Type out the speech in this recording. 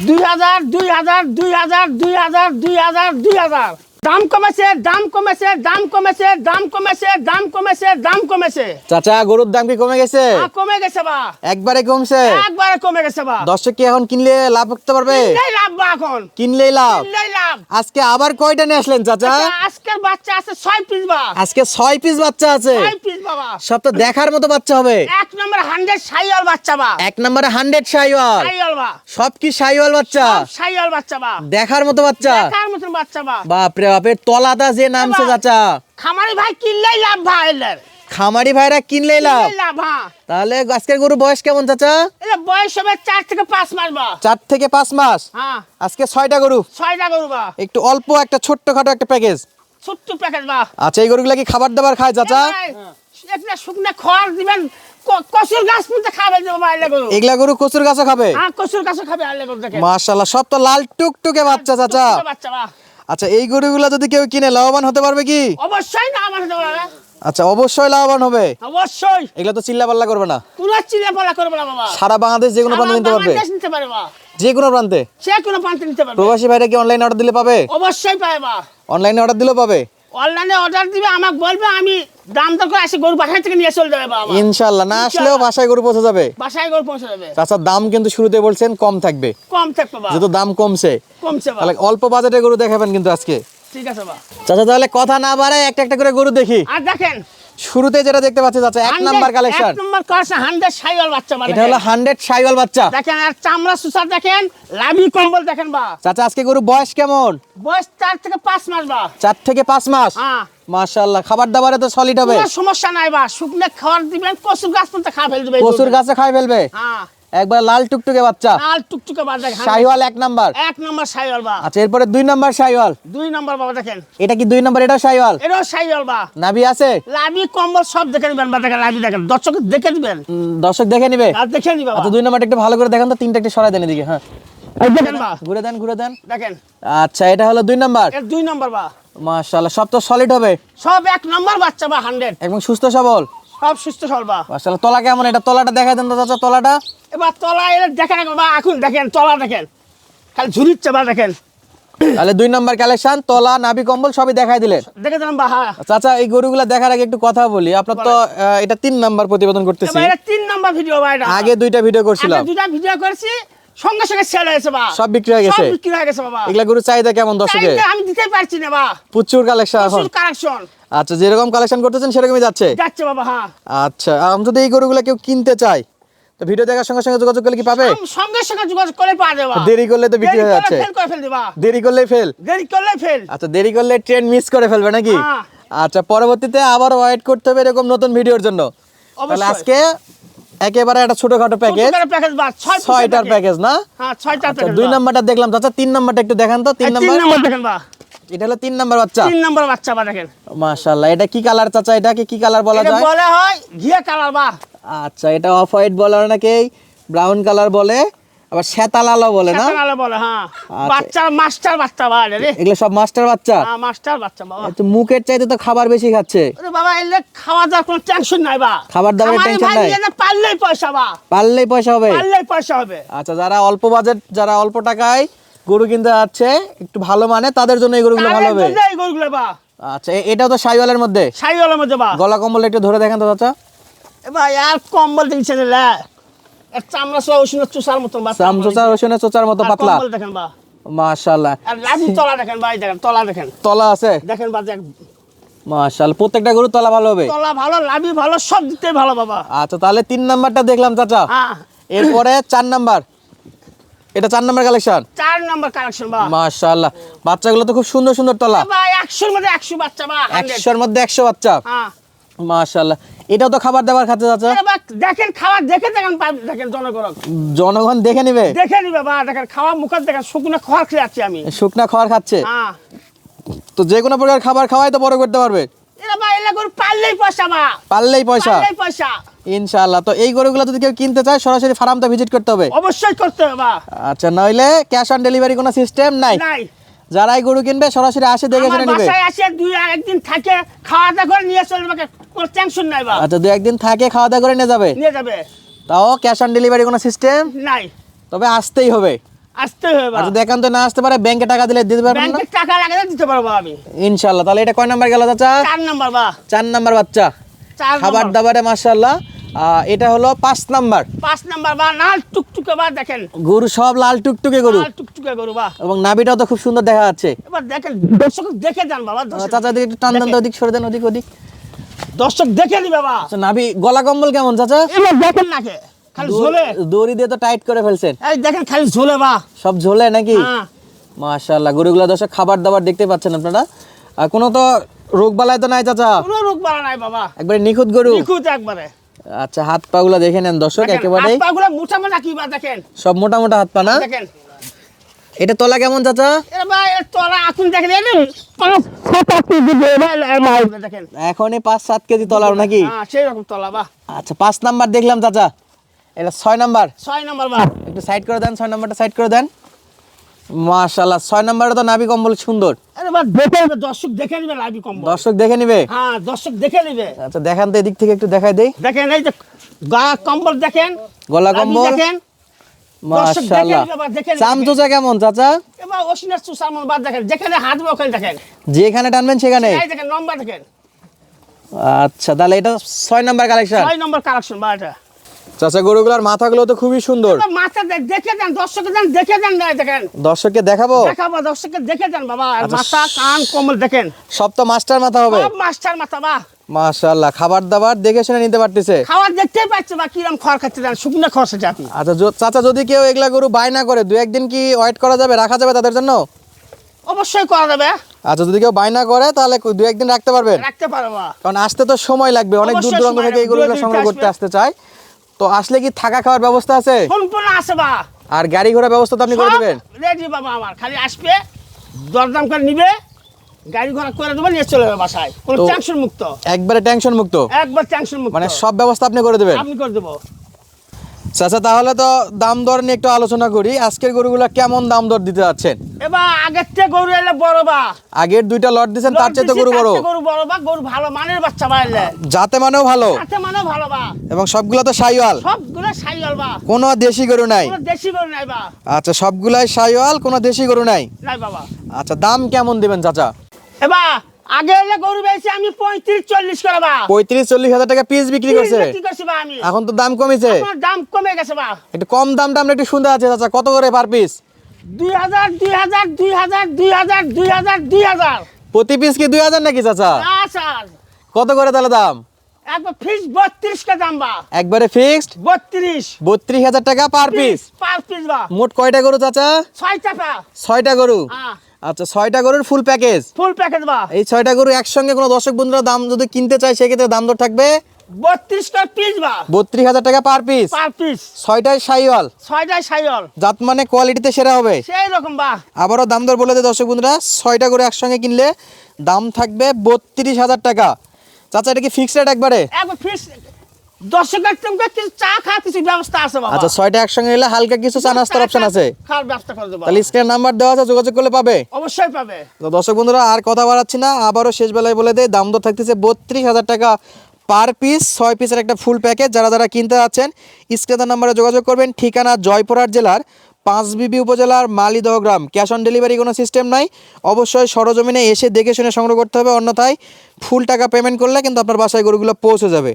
2000 2000 2000 2000 2000 2000 দাম কমেছে দাম কমেছে দাম কমেছে দাম কমেছে দাম কমেছে দাম কমেছে চাচা গরুর দাম কি কমে গেছে? কমে গেছে বা একবারে কমছে? একবারে কমে গেছে বা। দর্শক কি এখন কিনলে লাভ করতে পারবে? কিনলেই লাভ বা, এখন কিনলেই লাভ। কিনলেই লাভ। আজকে আবার কয়টা নিয়ে আসলেন চাচা? আজকের বাচ্চা আছে 6 পিস বা। আজকে 6 পিস বাচ্চা আছে। 6 পিস বাবা। সব তো দেখার মতো বাচ্চা হবে। এক নম্বর 100 শাইওয়াল বাচ্চা বা। এক নম্বরে 100 শাইওয়াল। শাইওয়াল বা। সব কি শাইওয়াল বাচ্চা? সব শাইওয়াল বাচ্চা বা। দেখার মতো বাচ্চা। দেখার মতন বাচ্চা বা। বাপ রে বাপের তলাটা যে নামছে চাচা। খামারি ভাই কিনলেই লাভ ভাই এলের। খামারি ভাইরা কিনলেই লাভ। কিনলেই লাভ হ্যাঁ। তাহলে আজকের গরু বয়স কেমন চাচা? এটা বয়স হবে 4 থেকে 5 মাস বা। 4 থেকে 5 মাস। হ্যাঁ। আজকে 6টা গরু। 6টা গরু বা। একটু অল্প একটা ছোট্টখাটো একটা প্যাকেজ। ছোট্ট প্যাকেজ বা। আচ্ছা এই গরুগুলা কি খাবার দাবার খায় চাচা? একটা শুকনা খড় দিবেন, কচুর গাছ পুঁতে খাবে যে বাবা এলে গরু। এগুলা গরু কচুর গাছও খাবে? হ্যাঁ কচুর গাছ খাবে এলে গরু দেখেন। মাশাআল্লাহ সব তো লাল টুকটুকে বাচ্চা চাচা। বাচ্চা বা। আচ্ছা এই গরুগুলা যদি কেউ কিনে লাভবান হতে পারবে কি? অবশ্যই না আমার দেওয়া। আচ্ছা অবশ্যই লাভবান হবে। অবশ্যই। এগুলা তো চিল্লা পাল্লা করবে না? কোন চিল্লা পাল্লা করবে না বাবা। সারা বাংলাদেশ যে কোনো প্রান্তে নিতে পারবে? বাংলাদেশ নিতে পারে বা। যে কোনো প্রান্তে? সে কোনো প্রান্তে নিতে পারবে। প্রবাসী ভাইরা কি অনলাইনে অর্ডার দিলে পাবে? অবশ্যই পাবে বা। অনলাইনে অর্ডার দিলেও পাবে? অনলাইনে অর্ডার দিবে, আমাকে বলবে, আমি দাম দর করে এসে গরু বাসায় থেকে নিয়ে চলে যাবে বাবা। ইনশাআল্লাহ না আসলেও বাসায় গরু পৌঁছে যাবে? বাসায় গরু পৌঁছে যাবে। চাচা দাম কিন্তু শুরুতে বলছেন কম থাকবে। কম থাকবে বা। যেহেতু দাম কমছে কমছে বা। তাহলে অল্প বাজেটে গরু দেখাবেন কিন্তু আজকে। ঠিক আছে বা। চাচা তাহলে কথা না বাড়ায় একটা একটা করে গরু দেখি। আর দেখেন শুরুতে যেটা দেখতে পাচ্ছি চাচা 1 number collection. 1 number collection 100 Sahiwal বাচ্চা বা। এটা হলো 100 শাইওয়াল বাচ্চা। দেখেন আর চামড়া সুসার দেখেন, লাভি কম্বল দেখেন বা। চাচা আজকে গরু বয়স কেমন? বয়স 4 থেকে 5 মাস বা। 4 থেকে 5 মাস। হ্যাঁ। মাশাআল্লাহ খাবার দাবারে তো সলিড হবে। কোনো সমস্যা নাই বা। শুকনো খাবার দিবেন, কচুর গাছ পর্যন্ত খা ফেল দিবে। কচুর গাছে খাই ফেলবে। হ্যাঁ। একবার লাল টুকটুকে বাচ্চা। লাল টুকটুকে বা দেখেন। শাইওয়াল 1 নাম্বার। 1 নাম্বার শাইওয়াল বা। আচ্ছা এরপরে 2 নাম্বার শাইওয়াল। 2 নাম্বার বাবা দেখেন। এটা কি 2 নাম্বার? এটা শাইওয়াল? এটাও শাইওয়াল বা। নাভি আছে? লাভি কম্বল সব দেখে নিবেন বা। দেখেন লাভি দেখেন, দর্শক দেখে দিবেন। দর্শক দেখে নিবে? আর দেখে নিবা। আচ্ছা 2 নাম্বারটা একটু ভালো করে দেখান তো, তিনটা একটু সরাই দেন এদিকে। হ্যাঁ এই দেখেন বা। ঘুরে দেন ঘুরে দেন। দেখেন আচ্ছা এটা হলো 2 নাম্বার। এর 2 নাম্বার বা। মাশাআল্লাহ সব তো সলিড হবে। সব 1 নাম্বার বাচ্চা বা। 100 একদম সুস্থ সবল। সব সুস্থ সবল বা। মাশাআল্লাহ তলা কেমন? এটা তলাটা দেখাই দেন তো চাচা তলাটা। এবার তলা এর দেখেন বা। এখন দেখেন তলা দেখেন, খালি ঝুরিচ্ছে বা। দেখেন তাহলে 2 নাম্বার কালেকশন, তলা নাভি কম্বল সবই দেখাই দিলেন। দেখে দেন বা। হ্যাঁ চাচা এই গরুগুলা দেখার আগে একটু কথা বলি। আপনার তো এটা 3 নাম্বার প্রতিবেদন করতেছি। এবার এটা 3 নাম্বার ভিডিও বা। এটা আগে 2টা ভিডিও করছিলাম। আগে 2টা ভিডিও করেছি, সঙ্গে সঙ্গে সেল হয়েছে বা। সব বিক্রি হয়ে গেছে? সব বিক্রি হয়ে গেছে বাবা। এগুলা গরু চাহিদা কেমন দর্শকে? চাইতে আমি দিতে পারছি না বা। প্রচুর কালেকশন এখন। প্রচুর কালেকশন আচ্ছা যেরকম কালেকশন করতেছেন সেরকমই যাচ্ছে? যাচ্ছে বাবা। হ্যাঁ আচ্ছা আমি যদি এই গরুগুলা কেউ কিনতে চাই তো ভিডিও দেখার সঙ্গে সঙ্গে যোগাযোগ করলে কি পাবে? সঙ্গে সঙ্গে যোগাযোগ করে পাওয়া যাবে। দেরি করলে তো বিক্রি হয়ে যাচ্ছে। ফেল করে ফেল দিবা। দেরি করলেই ফেল? দেরি করলে ফেল। আচ্ছা দেরি করলে ট্রেন মিস করে ফেলবে নাকি? হ্যাঁ। আচ্ছা পরবর্তীতে আবার ওয়েট করতে হবে এরকম নতুন ভিডিওর জন্য। তাহলে আজকে একেবারে একটা ছোটখাটো প্যাকেজ, প্যাকেজ বা 6টার প্যাকেজ না? হ্যাঁ 6টার প্যাকেজ। 2 নাম্বারটা দেখলাম চাচা, 3 নাম্বারটা একটু দেখান তো। 3 নাম্বার। 3 নাম্বার দেখেন বা। এটা হলো 3 নাম্বার বাচ্চা। 3 নাম্বার বাচ্চা বা দেখেন। মাশাআল্লাহ এটা কি কালার চাচা? এটাকে কি কালার বলা এটা যায়? বলা হয় ঘিয়া কালার বা। আচ্ছা এটা অফ হোয়াইট বলে নাকি ব্রাউন কালার বলে, আবার শ্বেতা লালও বলে না? কালার বলে হ্যাঁ। আচ্ছা। বাচ্চা মাস্টার বাচ্চা বা রে। এগুলো সব মাস্টার বাচ্চা? হ্যাঁ মাস্টার বাচ্চা বাবা। তো মুখের চাইতে তো খাবার বেশি খাচ্ছে। আরে বাবা এলে খাওয়া দাওয়ার কোনো টেনশন নাই বা। খাবার দাবারের টেনশন নাই? পারলেই পয়সা বা। পারলেই পয়সা হবে? পারলেই পয়সা হবে। আচ্ছা যারা অল্প বাজেট, যারা অল্প টাকায় গরু কিনতে যাচ্ছে একটু ভালো মানে, তাদের জন্য এই গরুগুলো ভালো হবে। এই গরুগুলো বা। আচ্ছা এটাও তো শাইওয়ালের মধ্যে? শাইওয়ালের মধ্যে বা। গলা কম্বল একটু ধরে দেখেন তো চাচা। এ ভাই আর কম্বল দিচ্ছে না, এর চামড়া সহ উষ্ণ চুষার মতন বা। চামচোচা রসুনে চোচার মতো পাতলা। কম্বল দেখেন বা। মাশাআল্লাহ। আর লাভি তলা দেখেন ভাই, দেখেন তলা দেখেন। তলা আছে? দেখেন বা দেখ। মাশাআল্লাহ প্রত্যেকটা গরু তলা ভালো হবে? তলা ভালো, লাভি ভালো, সব দিতে ভালো বাবা। আচ্ছা তাহলে 3 নাম্বারটা দেখলাম চাচা। হ্যাঁ এরপরে 4 নাম্বার। এটা 4 নাম্বার কালেকশন? 4 নাম্বার কালেকশন বা। মাশাআল্লাহ বাচ্চাগুলো তো খুব সুন্দর সুন্দর তলা। ভাই 100 এর মধ্যে 100 বাচ্চা বা। 100 এর মধ্যে 100 বাচ্চা? হ্যাঁ মাশাআল্লাহ। এটাও তো খাবার দাবার খাচ্ছে চাচা? আরে বা দেখেন খাবার দেখে দেখেন, দেখেন জনগণ দেখে নিবে? দেখে নিবে বা। দেখেন খাওয়া মুখে দেখেন, শুকনো খাবার খেয়ে যাচ্ছি আমি। শুকনা খাবার খাচ্ছে? হ্যাঁ তো যে কোনো প্রকার খাবার খাওয়াই তো বড় করতে পারবে? এরা বা এলা গরু পারলেই পয়সা বা। পারলেই পয়সা? পারলেই পয়সা ইনশাআল্লাহ। তো এই গরুগুলো যদি কেউ কিনতে চায় সরাসরি ফার্মটা ভিজিট করতে হবে? অবশ্যই করতে হবে বা। আচ্ছা নইলে ক্যাশ অন ডেলিভারি কোনো সিস্টেম নাই? নাই। যারা এই গরু কিনবে সরাসরি আসে দেখে আমার শুনে নেবে? বাসায় আসে 2-1 দিন থাকে, খাওয়া দাওয়া করে নিয়ে চলে যাবে, কোনো টেনশন নাই বা। আচ্ছা 2-1 দিন থাকে খাওয়া দাওয়া করে নিয়ে যাবে? নিয়ে যাবে। তাও ক্যাশ অন ডেলিভারি কোনো সিস্টেম নাই। তবে আসতেই হবে? আসতে হবে বা আচ্ছা দেখান তো না আসতে পারে ব্যাংকে টাকা দিলে দিতে পারবেন না? ব্যাংকে টাকা লাগালে দিতে পারবো আমি। ইনশাআল্লাহ। তাহলে এটা কয় নাম্বার গেল চাচা? 4 নাম্বার বা 4 নাম্বার বাচ্চা। 4 খাবার নাম্বার দাবারে মাশাআল্লাহ। এটা হলো 5 নাম্বার। 5 নাম্বার বা লাল টুকটুকে বা দেখেন, গরু সব লাল টুকটুকে গরু লাল টুকটুকে গরু বা। এবং নাভিটাও তো খুব সুন্দর দেখা যাচ্ছে। এবার দেখেন দর্শক দেখে যান বাবা, দর্শক চাচা দিকে একটু টান দেন তো, ওদিক সরে দেন, ওদিক ওদিক। দর্শক দেখে নি বাবা। আচ্ছা নাভি গলা কম্বল কেমন চাচা? এবার দেখেন নাকে খালি ঝোলে, দড়ি দিয়ে তো টাইট করে ফেলছেন। এই দেখেন খালি ঝোলে বা। সব ঝোলে নাকি? হ্যাঁ মাশাআল্লাহ। গরুগুলো দর্শক খাবার দাবার দেখতে পাচ্ছেন আপনারা। আর কোনো তো রোগ বালাই তো নাই চাচা? কোনো রোগ বাড়া নাই বাবা, একবারে নিখুঁত গরু। নিখুঁত একবারে। আচ্ছা হাত পা গুলা দেখে নেন দর্শক, দেখেন, একেবারে হাত পাগুলো মোটা মোটা কি বা দেখেন, সব মোটা মোটা হাত পা না? দেখেন এটা তলা কেমন চাচা? এবার এর তলা এখন দেখেন, এই 5-7 কেজি দেখেন, এখনই 5-7 কেজি তলার নাকি? হ্যাঁ সেই রকম তলা বা। আচ্ছা 5 নাম্বার দেখলাম চাচা, এটা 6 নাম্বার। 6 নাম্বার বা। একটু সাইড করে দেন, 6 নাম্বারটা সাইড করে দেন। মাশাআল্লাহ 6 নাম্বারে তো নাভি কম্বল সুন্দর। এবার দেখে নিবে দর্শক, দেখে নিবে লাইভি কম্বল। দর্শক দেখে নিবে। হ্যাঁ দর্শক দেখে নিবে। আচ্ছা দেখান তো এদিক থেকে একটু দেখাই দেই। দেখেন এই যে গা কম্বল দেখেন, গলা লাইভি কম্বল দেখেন, দর্শক দেখে মাশাআল্লাহ। নিবে বা, দেখে নিবে। চামচোচা কেমন চাচা? এবার ওসিনের সুসামন বাদ দেখেন, যেখানে হাত বা ওখানে দেখেন, যেখানে টানবেন সেখানে। এই দেখেন নম্বর দেখেন, আচ্ছা তাহলে এটা 6 নাম্বার কালেকশন। 6 নম্বর কালেকশন বা এটা। চাচা গরুগুলার মাথাগুলো তো খুবই সুন্দর। এবার মাথা দেখে দেন, দর্শকে দেন, দেখে দেন না দেখেন, দর্শককে দেখাবো। দেখাবো দর্শককে দেখে দেন বাবা। আর আচ্ছা, মাথা কান কম্বল দেখেন, সব তো মাস্টার মাথা হবে। সব মাস্টার মাথা বা। মাশাআল্লাহ খাবার দাবার দেখে শুনে নিতে পারতেছে। খাবার দেখতেই পাচ্ছে বা কিরম খড় খাচ্ছে দেন, শুকনো খড় সেটা আপনি। আচ্ছা চাচা যদি কেউ এগুলা গরু বাই না করে 2-1 দিন কি ওয়েট করা যাবে, রাখা যাবে তাদের জন্য? অবশ্যই করা যাবে, আচ্ছা যদি কেউ বাই না করে তাহলে 2-1 দিন রাখতে পারবেন? রাখতে পারো বা। কারণ আসতে তো সময় লাগবে, অনেক দূর অবশ্যই দূরান্ত সময় থেকে এই লাগবে, গরুগুলো দূর সংগ্রহ থেকে করতে আসবে। আসতে চায়। তো আসলে কি থাকা খাওয়ার ব্যবস্থা আছে? সম্পূর্ণ আছে বা, আর গাড়ি ঘোড়ার ব্যবস্থা তো আপনি করে দেবেন? রেডি বাবা আমার, খালি আসবে দরদাম করে নিবে, গাড়ি ঘোড়া করে দেবে, নিয়ে চলে যাবে বাসায়, কোনো তো- টেনশন মুক্ত, একবারে টেনশন মুক্ত, একবার টেনশন মুক্ত, মানে সব ব্যবস্থা আপনি করে দেবেন? আপনি করে দেবো। চাচা তাহলে তো দাম দর নিয়ে একটু আলোচনা করি। আজকের গরুগুলা কেমন দাম দর দিতে যাচ্ছেন? এবার আগের থেকে গরু এলে বড় বা, আগের 2টা লট দিয়েছেন তার চেয়ে তো গরু বড়, গরু বড় বা, গরু ভালো মানের বাচ্চা বা এলে, যাতে মানেও ভালো সাথে মানেও ভালো বা, এবং সবগুলা তো শাইওয়াল, সবগুলো সাইয়াল বা, কোনো দেশি গরু নাই? কোনো দেশি গরু নাই বা, আচ্ছা সবগুলাই শাইওয়াল, কোনো দেশি গরু নাই। নাই বাবা। আচ্ছা দাম কেমন দিবেন চাচা? এবার আগে এলে গরু বেশি আমি 35-40 করে বা, 35-40 হাজার টাকা পিস বিক্রি করছে, বিক্রি করছি বা আমি। এখন তো দাম কমেছে। এখন দাম কমে গেছে বা, একটু কম দামটা আমরা একটু শুনতে আছে চাচা, কত করে পার পিস? 2000 2000 2000 2000 2000 2000। প্রতি পিস কি 2000 নাকি চাচা? না স্যার, কত করে তাহলে দাম? একবার ফিক্স 32 কে দাম বা, একবারে ফিক্সড 32 হাজার টাকা পার পিস। পার পিস বা, মোট কয়টা গরু চাচা? 6 টাকা। 6টা গরু। হ্যাঁ আচ্ছা 6টা গরুর ফুল প্যাকেজ। ফুল প্যাকেজ বা, এই 6টা গরু একসঙ্গে কোনো দর্শক বন্ধুরা দাম যদি কিনতে চায় সেক্ষেত্রে দাম দর থাকবে 32 কে পিস বা, 32,000 টাকা পার পিস। Per piece. 6টাই শাইওয়াল, 6টাই সাইয়াল, জাত মানে কোয়ালিটিতে সেরা হবে। সেই রকম বা। আবারও দাম দর বলে দেয় দর্শক বন্ধুরা, 6টা গরু একসঙ্গে কিনলে দাম থাকবে 32,000 টাকা। চাচা এটা কি ফিক্সড রেট একবারে? একবার ফিক্স, দর্শকের তুমি কিছু চা খাওয়ার কিছু ব্যবস্থা আছে বাবা। আচ্ছা 6টা একসঙ্গে নিলে হালকা কিছু চা নাস্তার অপশন আছে। খাওয়ার ব্যবস্থা করে দেবো, তাহলে স্ক্রিন নাম্বার দেওয়া আছে, যোগাযোগ করলে পাবে। অবশ্যই পাবে। তো দর্শক বন্ধুরা আর কথা বাড়াচ্ছি না, আবারও শেষ বেলায় বলে দেয় দাম দর থাকতেছে 32,000 টাকা পার পিস, 6 পিসের একটা ফুল প্যাকেজ। যারা যারা কিনতে যাচ্ছেন স্ক্রিনের নাম্বারে যোগাযোগ করবেন। ঠিকানা জয়পুরহাট জেলার পাঁচবিবি উপজেলার মালিদহ গ্রাম। ক্যাশ অন ডেলিভারি কোনো সিস্টেম নাই, অবশ্যই সরজমিনে এসে দেখে শুনে সংগ্রহ করতে হবে, অন্যথায় ফুল টাকা পেমেন্ট করলে কিন্তু আপনার বাসায় গরুগুলো পৌঁছে যাবে।